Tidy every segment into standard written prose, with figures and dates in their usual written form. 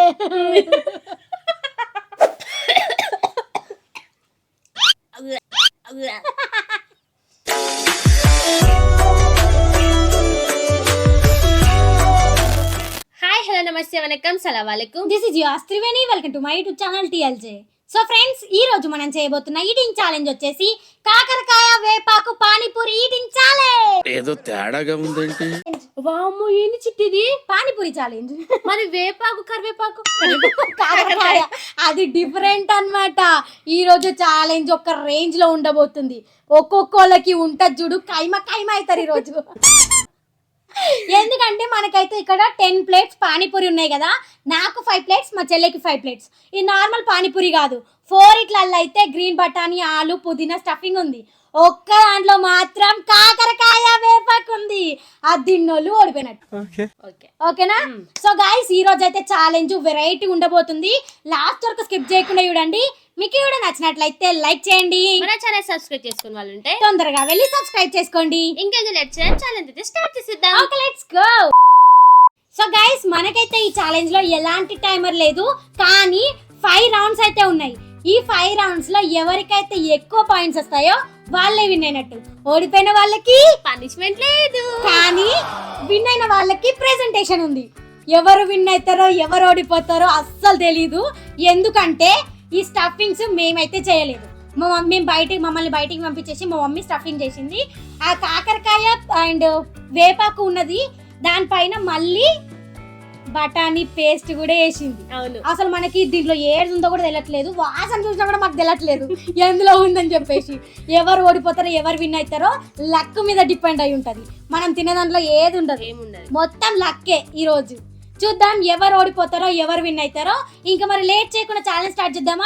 Hi hello నమస్తే వనకం సలాం అలైకుం. This is your Triveni. Welcome to my YouTube channel TLJ. So friends, ఈ రోజు మనం చేయబోతున్న ఈటింగ్ ఛాలెంజ్ వచ్చేసి కాకరకాయ వేపాకు పానీపూరి ఈటింగ్ ఛాలెంజ్. ఏదో తేడాగా ఉందేంటి? వామ్మో ఏంది చిట్టిది? పానీపూరి ఛాలెంజ్. మరి వేపాకు కరివేపాకు కాకరకాయ అది డిఫరెంట్ అన్నమాట. ఈ రోజు ఛాలెంజ్ ఒక రేంజ్ లో ఉండబోతుంది. ఒక్కొక్కళ్ళకి ఉంటది చూడు, కైమ కైమ అవుతారు ఈ రోజు. ఎందుకంటే మనకైతే ఇక్కడ 10 ప్లేట్స్ పానీపూరి ఉన్నాయి కదా. నాకు 5 ప్లేట్స్, మా చెల్లెకి 5 ప్లేట్స్. ఈ నార్మల్ పానీపూరి కాదు, 4 ఇట్లల్లో అయితే గ్రీన్ బఠానీ, ఆలు, పుదీనా స్టఫింగ్ ఉంది. ఒక్క దాంట్లో మాత్రం కాకరకాయ వేపాకు ఉంది. అది తిన్నోళ్ళు ఓడిపోయినట్టు. ఓకేనా? సో గైస్, ఈ రోజు అయితే ఛాలెంజ్ వెరైటీ ఉండబోతుంది. లాస్ట్ వరకు స్కిప్ చేయకుండా చూడండి. మీకు కూడా నచ్చినట్లయితే లైక్ చేయండి. మన ఛానల్ సబ్స్క్రైబ్ చేసుకున్న వాళ్ళు ఉంటే తొందరగా వెళ్ళి సబ్స్క్రైబ్ చేసుకోండి. ఇంకేదో లెట్ చేయండి. ఛాలెంజ్ అయితే స్టార్ట్ చేసేద్దాం. Okay, let's go. So guys, మనకైతే ఈ ఛాలెంజ్ లో ఎలాంటి టైమర్ లేదు, కానీ 5 రౌండ్స్ అయితే ఉన్నాయి. ఈ 5 రౌండ్స్ లో ఎవరికైతే ఎక్కువ పాయింట్స్ వస్తాయో వాళ్ళే విన్ అయినట్టు. ఓడిపోయిన వాళ్ళకి పనిష్మెంట్ లేదు, కానీ విన్ అయిన వాళ్ళకి ప్రెజెంటేషన్ ఉంది. ఎవరు విన్ అవుతారో ఎవరు ఓడిపోతారో అస్సలు తెలీదు. ఎందుకంటే ఈ స్టఫింగ్స్ మేమైతే చేయలేదు. మమ్మల్ని బయటికి పంపించేసి మా మమ్మీ స్టఫింగ్ చేసింది. ఆ కాకరకాయ అండ్ వేపాకు ఉన్నది, దానిపైన మళ్ళీ బఠానీ పేస్ట్ కూడా వేసింది. అవును, అసలు మనకి దీంట్లో ఏది ఉందో కూడా తెలియట్లేదు. వాసన చూసినా కూడా మాకు తెలియట్లేదు ఎందులో ఉందని చెప్పేసి. ఎవరు ఓడిపోతారో ఎవరు విన్ అవుతారో లక్ మీద డిపెండ్ అయి ఉంటది. మనం తినే దాంట్లో ఏది ఉండదు, మొత్తం లక్కే. ఈ రోజు చూద్దాం ఎవరు ఓడిపోతారో ఎవరు విన్ అవుతారో. ఇంకా మరి లేట్ చేయకుండా ఛాలెంజ్ స్టార్ట్ చేద్దాం.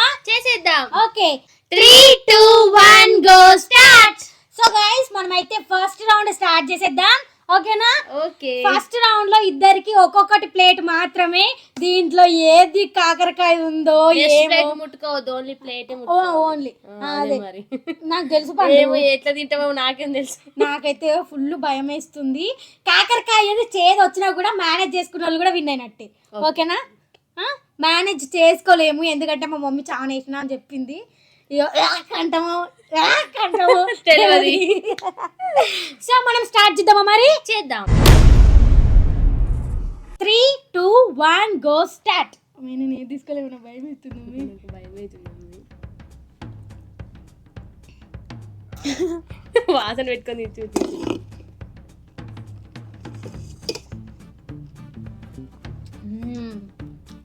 Okay, 3, 2, 1 go start. So guys, మనమైతే ఫస్ట్ రౌండ్ స్టార్ట్ చేసేద్దాం. ఓకేనా? ఓకే. ఫస్ట్ రౌండ్ లో ఇద్దరికి ఒక్కొక్కటి ప్లేట్ మాత్రమే. దీంట్లో ఏది కాకరకాయ ఉందో ముట్టుకోవద్దు, ఓన్లీ ప్లేట్ ఓన్లీ. అదే నాకు తెలుసు, ఎట్లా తింటామో నాకేం తెలుసు. నాకైతే ఫుల్ భయం వేస్తుంది. కాకరకాయ చేదు వచ్చినా కూడా మేనేజ్ చేసుకున్న వాళ్ళు కూడా విన్ అయినట్టే. ఓకేనా? మేనేజ్ చేసుకోలేము, ఎందుకంటే మా మమ్మీ చాలా వేసినా అని చెప్పింది. సో మనం స్టార్ట్ చేద్దామా? మరి చేద్దాం. 3, 2, 1 గో స్టార్ట్. నేను ఏది తీసుకోలేము, భయం అవుతుంది. వాసన పెట్టుకొని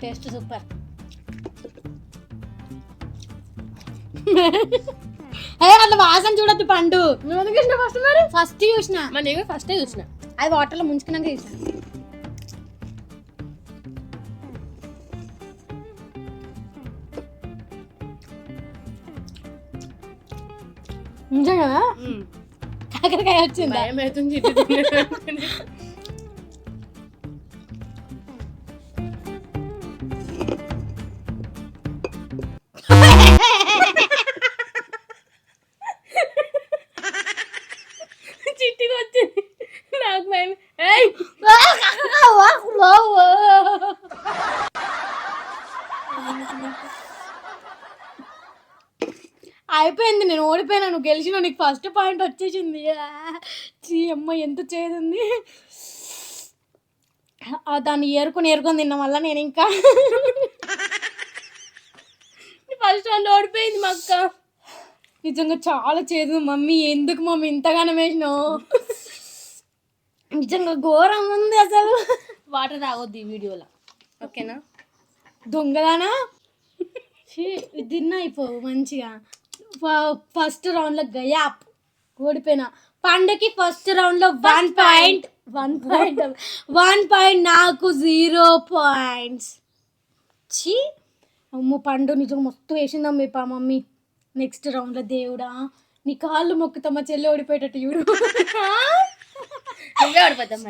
టేస్ట్ సూపర్. అట్లా వాసన చూడద్దు పండు. ఫస్ట్ చూసిన, ఫస్ట్ చూసిన అది వాటర్ లో ముంచుకున్నాక చూసిన. నిజంగా కాకరకాయ వచ్చింది. భయం అవుతుంది. చిట్టిగా వచ్చింది నాకు భయం. అయిపోయింది, నేను ఓడిపోయినా, నువ్వు గెలిచిన, నీకు ఫస్ట్ పాయింట్ వచ్చేసింది. అమ్మ ఎంత చేదుంది. దాన్ని ఏరుకొని తిన్న వల్ల నేను ఇంకా ఫస్ట్ వాళ్ళు ఓడిపోయింది మా అక్క. నిజంగా చాలా చేదు. మమ్మీ ఎందుకు మమ్మీ ఇంతగానో వేసినావు? నిజంగా ఘోరం ఉంది అసలు. వాటర్ తాగొద్దు ఈ వీడియోలో, ఓకేనా? దొంగదానా తిన్నా అయిపోవు మంచిగా. ఫస్ట్ రౌండ్ లో గయాప్ ఓడిపోయినా. పండుకి ఫస్ట్ రౌండ్ లో 1 పాయింట్, నాకు 0 పాయింట్స్. అమ్మ పండు నిజంగా మస్తు వేసిందమ్మ మీ మమ్మీ. నెక్స్ట్ రౌండ్ లో దేవుడా నీ కాళ్ళు మొక్కుతామా, చెల్లి ఓడిపోయేటట్టు చూడు.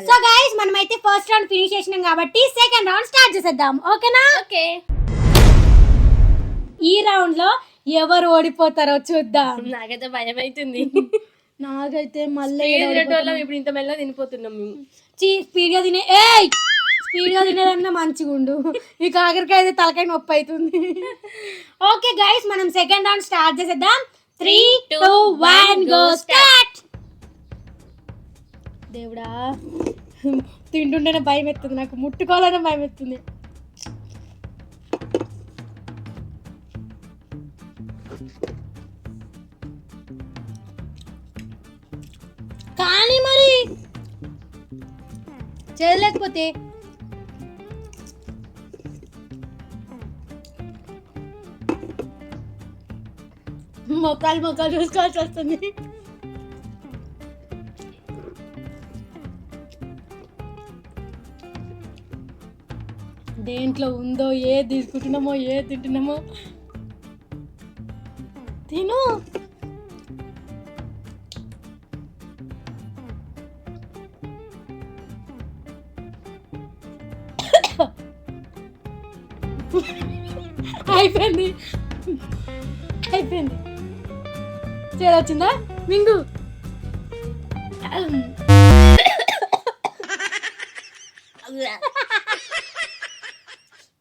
సో గైస్, మనమైతే ఫస్ట్ రౌండ్ ఫినిష్ చేసినాం కాబట్టి సెకండ్ రౌండ్ స్టార్ట్ చేసేద్దాం. ఓకేనా? ఓకే. ఈ రౌండ్ లో ఎవరు ఓడిపోతారో చూద్దాం. నాకైతే భయం అవుతుంది. నాకైతే మళ్ళీ ఇప్పుడు ఇంత మెల్లగా తినిపోతున్నాం మేము. స్పీడ్ గా తినే స్పీడ్గా తినేదన్నా మంచిగా ఉండు. ఈ కాకరకాయ అయితే తలకాయ నొప్పి అవుతుంది. ఓకే గైస్, మనం సెకండ్ రౌండ్ స్టార్ట్ చేసేద్దాం. 3, 2, 1 గో స్టార్ట్. దేవుడా, తింటుంటేనే భయం ఎత్తుంది నాకు, ముట్టుకోవాలనే భయం ఎత్తుంది. కానీ మరి చేయలేకపోతే మొక్కలు చూసుకోవాల్సి వస్తుంది. దేంట్లో ఉందో, ఏది తీసుకుంటున్నామో, ఏది తింటున్నామో. తిను. అయిపోయింది. చేదొచ్చిందా మింగు?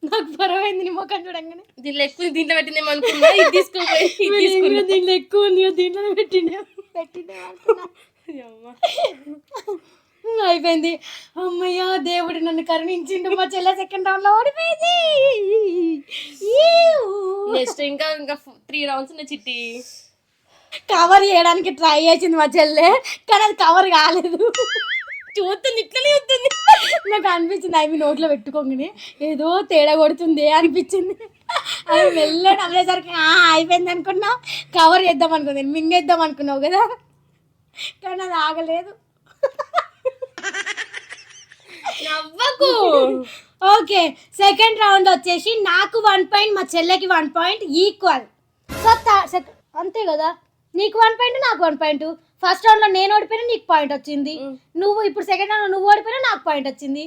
నాకు పరమైంది నీ ముఖం చూడంగానే. దీంట్లో ఎక్కువ దీంట్లో పెట్టిందేమో అనుకున్నా. ఇది తీసుకోపోయి దీంట్లో ఎక్కువ ఉంది, దీంట్లో పెట్టిండే అయిపోయింది. అమ్మయ్య, దేవుడు నన్ను కరుణించిండు. మా చెల్లె సెకండ్ రౌండ్ లో ఓడిపోయింది. నెక్స్ట్ ఇంకా 3 రౌండ్స్ ఉన్నాయి చిట్టి. కవర్ చేయడానికి ట్రై చేసింది మా చెల్లె, కానీ అది కవర్ కాలేదు. చూస్తుంది, ఇట్లనే అవుతుంది. నాకు అనిపించింది అవి నోట్లో పెట్టుకోగానే ఏదో తేడా కొడుతుంది అనిపించింది. అవి వెళ్ళడం అమ్మేసరికి అయిపోయింది అనుకున్నా. కవర్ చేద్దాం అనుకుంది, మింగేద్దాం అనుకున్నావు కదా, కానీ అది ఆగలేదు. నవ్వకు. ఓకే, సెకండ్ రౌండ్ వచ్చేసి నాకు 1 పాయింట్, మా చెల్లెకి 1 పాయింట్, ఈక్వల్. సో అంతే కదా, నీకు 1 పాయింట్, నాకు 1 పాయింట్. ఫస్ట్ రౌండ్ లో నేను ఓడిపోయినా, నీకు పాయింట్ వచ్చింది. నువ్వు ఇప్పుడు సెకండ్ రౌండ్ లో నువ్వు ఓడిపోయినా, నాకు పాయింట్ వచ్చింది.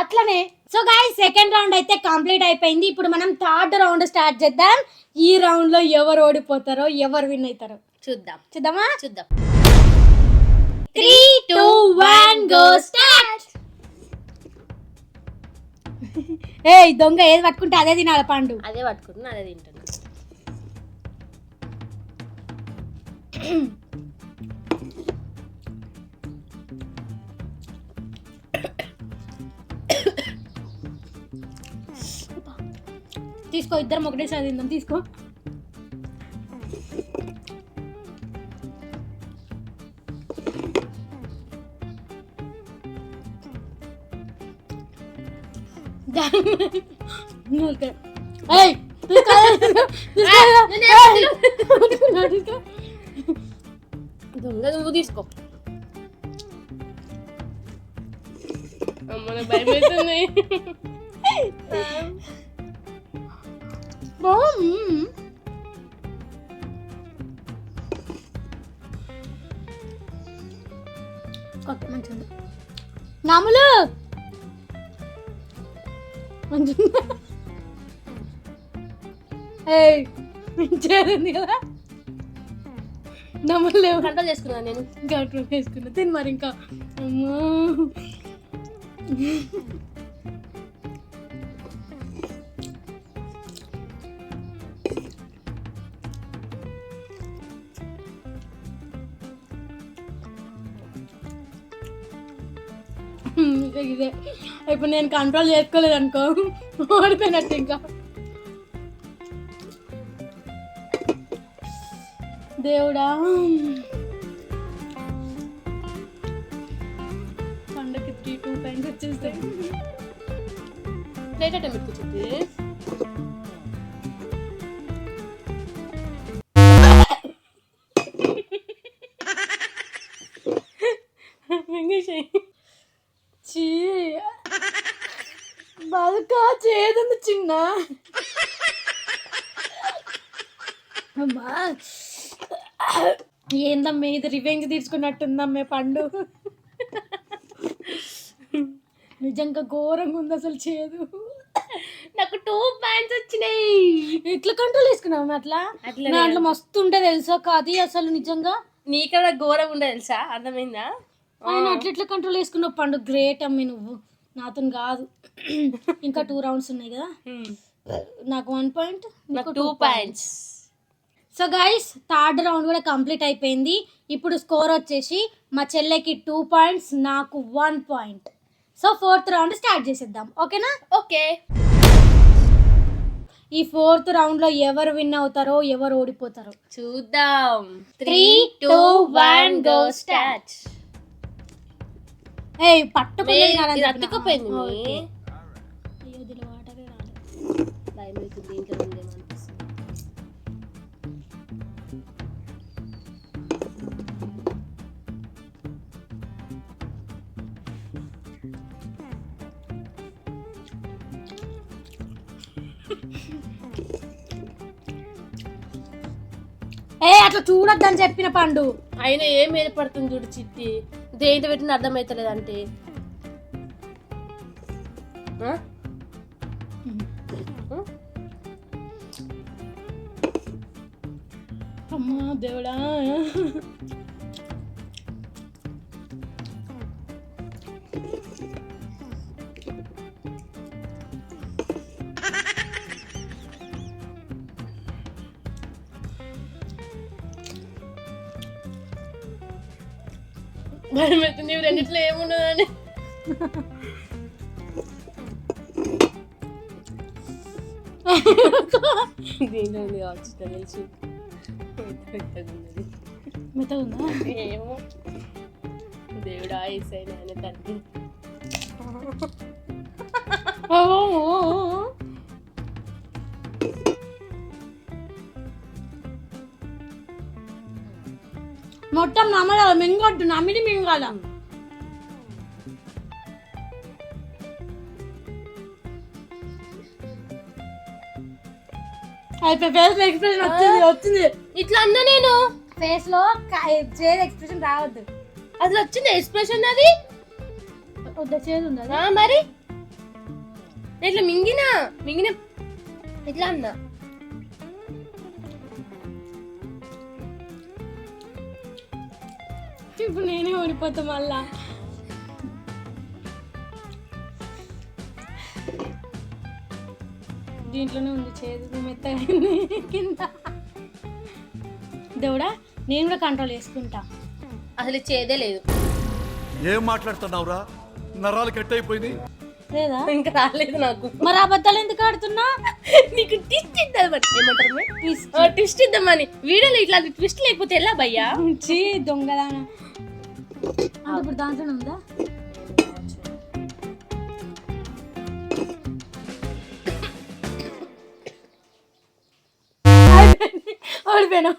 అట్లనే. సో గైస్, సెకండ్ రౌండ్ అయితే కంప్లీట్ అయిపోయింది. ఇప్పుడు మనం థర్డ్ రౌండ్ స్టార్ట్ చేద్దాం. ఈ రౌండ్ లో ఎవరు ఓడిపోతారో, ఎవరు విన్ అవుతారో చూద్దామా? 3, 2, 1 గో స్టార్ట్. ఏయ్ దొంగ, ఏది పట్టుకుంటే అదే తినాలి పండు. అదే పట్టుకుంటున్నా, అదే తింటున్నా. తీసుకో, ఇద్దరం ఒకటేసారి తిందాం. తీసుకో. దొంగ, నువ్వు తీసుకో. అమ్మ, భయం అవుతుంది. నాములు చేరింది కదా, నమ్మలేవు. కంట్రోల్ చేసుకున్నా నేను, కంట్రోల్ చేసుకున్నా. తిని మరి ఇంకా. అమ్మా, ఇదే ఇప్పుడు నేను కంట్రోల్ చేసుకోలేదు అనుకో, ఓడిపోయినట్టు. ఇంకా దేవుడా, పండుగకి 3-2 పాయింట్స్ వచ్చేస్తాయి. ప్లేట్ ఐటమ్ ఎక్కువ చీ, బతుకా చేదుంది చిన్న. అమ్మా, ఏందమ్మే ఇది, రివెంజ్ తీర్చుకున్నట్టుందమ్మే పండు. నిజంగా ఘోరంగా ఉంది అసలు చేదు. నాకు 2 పాయింట్స్ వచ్చినాయి. ఎట్లా కంట్రోల్ చేసుకున్నావు? అట్లా దాంట్లో మస్తు ఉంటే తెలుసా కాదు అసలు నిజంగా. నీకన్నా ఘోరంగా ఉండే తెలుసా, అర్థమైందా? ఆయన అట్లా కంట్రోల్ చేసుకున్నావు పండు, గ్రేట్ అమ్మి నువ్వు. నాతో కాదు. ఇంకా 2 రౌండ్స్ ఉన్నాయి కదా, నాకు 1 పాయింట్, నాకు 2 points. So guys, third round కూడా కంప్లీట్ అయిపోయింది. ఇప్పుడు స్కోర్ వచ్చేసి మా చెల్లెకి 2 పాయింట్స్, నాకు 1 point. So 4th round start చేసేద్దాం, ఓకేనా? ఓకే. ఈ 4th రౌండ్ లో ఎవరు విన్ అవుతారో ఎవరు ఓడిపోతారో చూద్దాం. 3, 2, 1 గో స్టార్ట్. ఏయ్ పట్టుకునే ఇది అతుక్కుపోయింది. అయ్యో దీని వాటరే రాలేదు. భయం అవుతుంది, దీంట్లో ఉందేమో అనిపిస్తుంది. అట్లా చూడొద్దని చెప్పిన పండు. అయినా ఏం ఏర్పడుతుంది చూడు చిట్టి, దేంతో పెట్టిన అర్థమవుతలేదు అంటే. అమ్మా దేవుడా, భయం అవుతుంది రెండిట్లో ఏమున్నదని. దీంట్లో ఉంది కావచ్చు తెలిసి. మెత్తగా ఉందా? ఏమో దేవుడా, ఈసైన ఆయన తండ్రి. మొత్తం నమ్మడాలి, మింగొద్దు, నమ్మిది మింగాల. అయితే ఫేస్ లో ఎక్స్ప్రెషన్ వచ్చింది. ఇట్లా అన్నా నేను. ఫేస్ లో చేదు ఎక్స్ప్రెషన్ రావద్దు. అసలు వచ్చింది ఎక్స్ప్రెషన్ అది. చేదు ఉందా? మరి ఇట్లా మింగిన ఇట్లా అన్నా. ఇప్పుడు నేనే ఓడిపోతా మళ్ళా. దీంట్లోనే ఉంది చేదు, మెత్తగా కింద. దేవుడా, నేను కూడా కంట్రోల్ చేసుకుంటా. అసలు చేదే లేదు. ఏం మాట్లాడుతున్నావురా? నరాలు కట్ అయిపోయింది లేదా? ఇంకా రాలేదు నాకు. మరి అబద్ధాలు ఎందుకు ఆడుతున్నా? నీకు ట్విస్ట్ ఇద్దామని. ఏమంటారు? ట్విస్ట్ ఇద్దామని. వీడియోలో ఇట్లా ట్విస్ట్ లేకపోతే ఎలా భయ్యా? దొంగదానా. అంటే ఇప్పుడు దాంట్లోనే ఉందా? ఓడిపోయాను.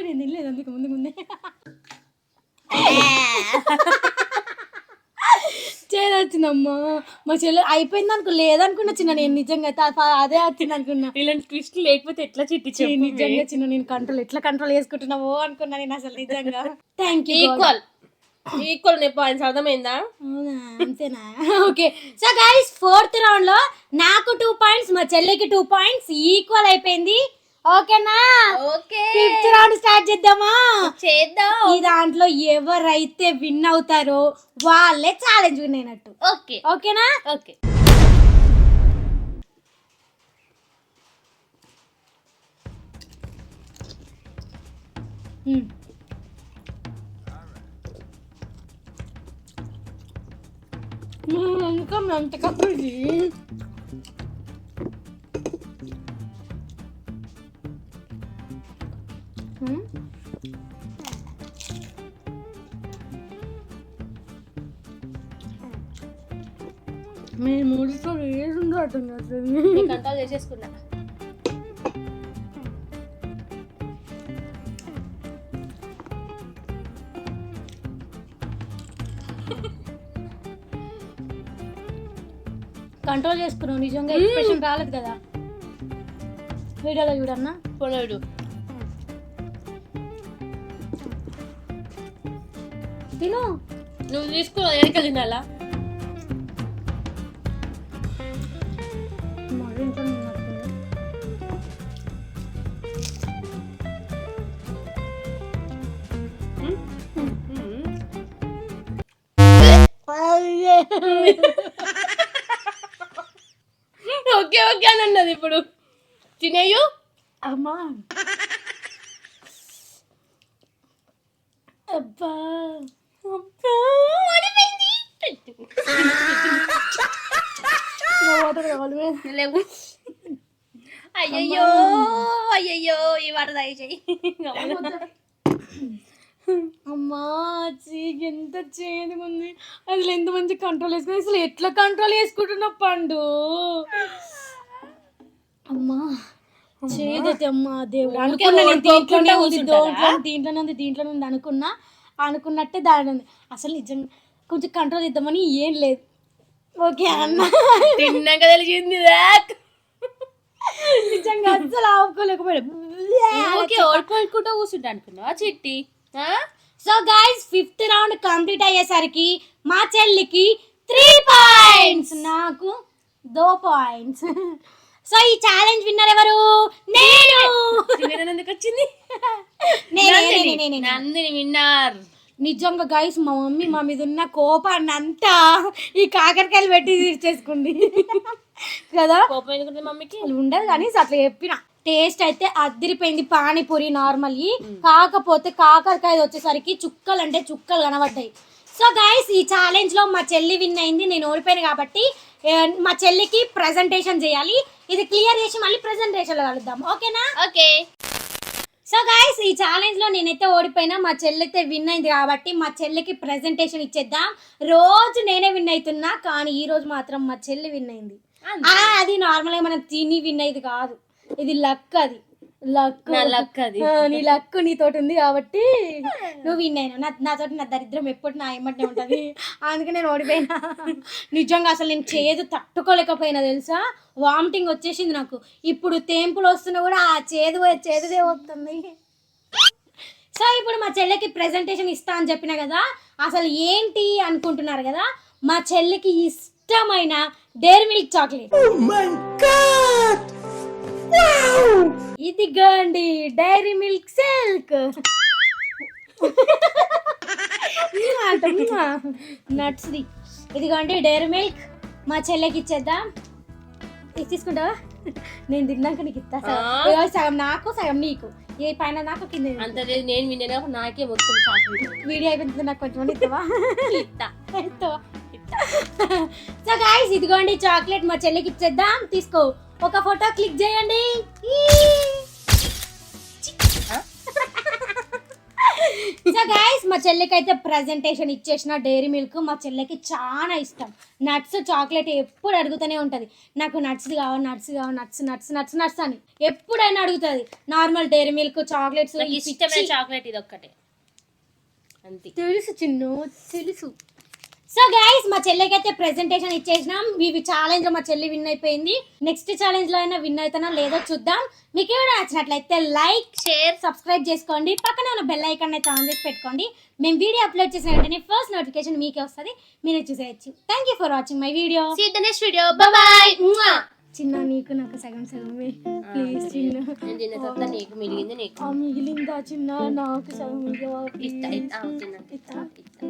నేను తినలేదు అందుకు ముందే చేదొచ్చిందమ్మా. మా చెల్లె అయిపోయింది అనుకో, లేదనుకున్నా చిన్న, నేను నిజంగా అదే వచ్చింది అనుకున్నా. ఇలాంటి ట్విస్ట్ లేకపోతే ఎట్లా చిట్టి నిజంగా చిన్న, నేను ఎట్లా కంట్రోల్ చేసుకుంటున్నావో అనుకున్నా నేను అసలు నిజంగా. Thank you. ఈక్వల్ పాయింట్స్ అర్థమైందా? అవునా, అంతేనా? Okay. So guys, 4th round లో నాకు 2 పాయింట్స్, మా చెల్లెకి 2 పాయింట్స్, ఈక్వల్ అయిపోయింది. ఓకేనా? ఓకే. 5th రౌండ్ స్టార్ట్ చేద్దామా? చేద్దాం. ఈ దాంట్లో ఎవరైతే విన్ అవుతారో వాళ్ళే ఛాలెంజ్ విన్ అయినట్టు. ఓకే. ఓకేనా? ఓకే. ఇంకా ఎంత కప్పది. మేము 3 సార్లు ఏడుందో అర్థం కాదు. కంట్రోల్ చేసేసుకున్నా. కంట్రోల్ చేసుకున్నావు, నిజంగా ఎక్స్ప్రెషన్ రాలేదు కదా వీడియోలో చూడన్నా. పోనాడు తిను, నువ్వు తీసుకో, వెనక తినాలా? అమ్మా అబ్బా అబ్బా లేవు. అయ్యయ్యో అయ్యయ్యో ఈ వాట దయచేయి. అమ్మా చీకి ఎంత చేదుగా ఉంది. అసలు ఎంత మంచి కంట్రోల్ చేసుకుని అసలు ఎట్లా కంట్రోల్ చేసుకుంటున్నా పండు. అమ్మా చేదైతే అమ్మా దేవుడు అనుకున్నా నేను దీంట్లోనే ఉంది అనుకున్నట్టే దాని ఉంది. అసలు నిజంగా కొంచెం కంట్రోల్ ఇద్దామని ఏం లేదు. ఓకే అన్న తిన్నాక తెలిసింది నిజంగా అసలు ఆపుకోలేకపోయాడు. ఓడుకుంటూ కూర్చుంటా అనుకున్నావా చిట్టి? So guys 5th round complete అయ్యేసరికి మా చెల్లికి 3 పాయింట్స్, నాకు 2 పాయింట్స్. సో ఈ ఛాలెంజ్ విన్నర్ ఎవరు? నేను. ఎందుకు వచ్చింది? నేనే. నందిని విన్నర్. నిజంగా గైస్ మా మమ్మీ మా మీద ఉన్న కోపాన్ని అంతా ఈ కాకరకాయలు పెట్టి తీర్చేసుకుంది కదా. కోపం ఎందుకుంటుంది మమ్మీకి? ఉండదు కానీ అట్లా చెప్పిన. టేస్ట్ అయితే అదిరిపోయింది పానీపూరి నార్మల్. కాకపోతే కాకరకాయ వచ్చేసరికి చుక్కలు అంటే చుక్కలు కనబడ్డాయి. సో గైస్ ఈ ఛాలెంజ్ లో మా చెల్లి విన్ అయింది, నేను ఓడిపోయాను కాబట్టి మా చెల్లికి ప్రెజెంటేషన్ చేయాలి. ఇది క్లియర్ చేసి మళ్ళీ ప్రెజెంటేషన్ లో కలుద్దాం, ఓకేనా? ఓకే. సో గైస్ ఈ ఛాలెంజ్ లో నేనైతే ఓడిపోయినా, మా చెల్లి అయితే విన్ అయింది కాబట్టి మా చెల్లికి ప్రెజెంటేషన్ ఇచ్చేద్దాం. రోజు నేనే విన్ అవుతున్నా కానీ ఈ రోజు మాత్రం మా చెల్లి విన్ అయింది. అది నార్మల్ గా మనం తిని విన్ అయ్యేది కాదు, ఇది లక్. అది లక్. నీ లక్ నీతోటి ఉంది కాబట్టి నువ్వు విన్ అయినా. నాతోటి నా దరిద్రం ఎప్పుడు నా ఏమంటే ఉంటది, అందుకే నేను ఓడిపోయినా. నిజంగా అసలు నేను చేదు తట్టుకోలేకపోయినా తెలుసా, వామిటింగ్ వచ్చేసింది నాకు. ఇప్పుడు తేంపులు వస్తున్నా కూడా ఆ చేదుదే వస్తుంది. సో ఇప్పుడు మా చెల్లికి ప్రెజెంటేషన్ ఇస్తా అని చెప్పిన కదా, అసలు ఏంటి అనుకుంటున్నారు కదా, మా చెల్లికి ఇష్టమైన డైరీ మిల్క్ చాక్లెట్. ఇదిగోండి డైరీ మిల్క్ సిల్క్ నట్స్ది. ఇదిగోండి డైరీ మిల్క్ మా చెల్లెకి ఇచ్చేద్దాం. తీసుకుంటావా? నేను తిన్నాక నీకు ఇస్తా. సగం నాకు సగం నీకు, ఏ పైన నాకు కింద అంత లేదు. నేను విన్నా నాకే మొత్తం చాక్లెట్. వీడియో అయిపోతుంది, నాకు కొంచెం ఇస్తావా? సో గైస్ ఇదిగోండి చాక్లెట్ మా చెల్లికి ఇచ్చేద్దాం. తీసుకో, ఒక ఫోటో క్లిక్ చేయండి. సో గైస్ మా చెల్లికి అయితే ప్రెజెంటేషన్ ఇచ్చేసిన డైరీ మిల్క్ మా చెల్లికి చాలా ఇష్టం. నట్స్ చాక్లెట్ ఎప్పుడు అడుగుతూనే ఉంటది, నాకు నట్స్ కావాలి నట్స్ అని ఎప్పుడైనా అడుగుతుంది. నార్మల్ డైరీ మిల్క్ చాక్లెట్స్ ఇష్టమైన చాక్లెట్ ఇది ఒక్కటే అంతే. తెలుసు చిన్ను తెలుసు. సో గైస్ మా చెల్లికి అయితే ప్రెజెంటేషన్ ఇచ్చేసినాం. ఇవి ఛాలెంజ్ లో మా చెల్లి విన్ అయిపోయింది. నెక్స్ట్ ఛాలెంజ్ లో అయినా విన్ అవుతానా లేదో చూద్దాం. మీకు ఏమైనా నచ్చినట్లయితే లైక్ షేర్ సబ్స్క్రైబ్ చేసుకోండి. పక్కన ఉన్న బెల్ ఐకాన్ అయితే ఆన్ చేసి పెట్టుకోండి. మేము వీడియో అప్లోడ్ చేసిన వెంటనే ఫస్ట్ నోటిఫికేషన్ మీకే వస్తుంది, మీరు చూసేయచ్చు. Thank you for watching my video. See you the next video. Bye bye. చిన్న నీకు నాకు సగం సగమే ప్లీజ్. చిన్న నేను తిన్న తర్వాత నీకు మిగిలింది, నీకు మిగిలిందా చిన్న? నాకు సగం ఇస్తా.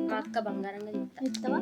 మా అక్క బంగారంగా ఇస్తావా?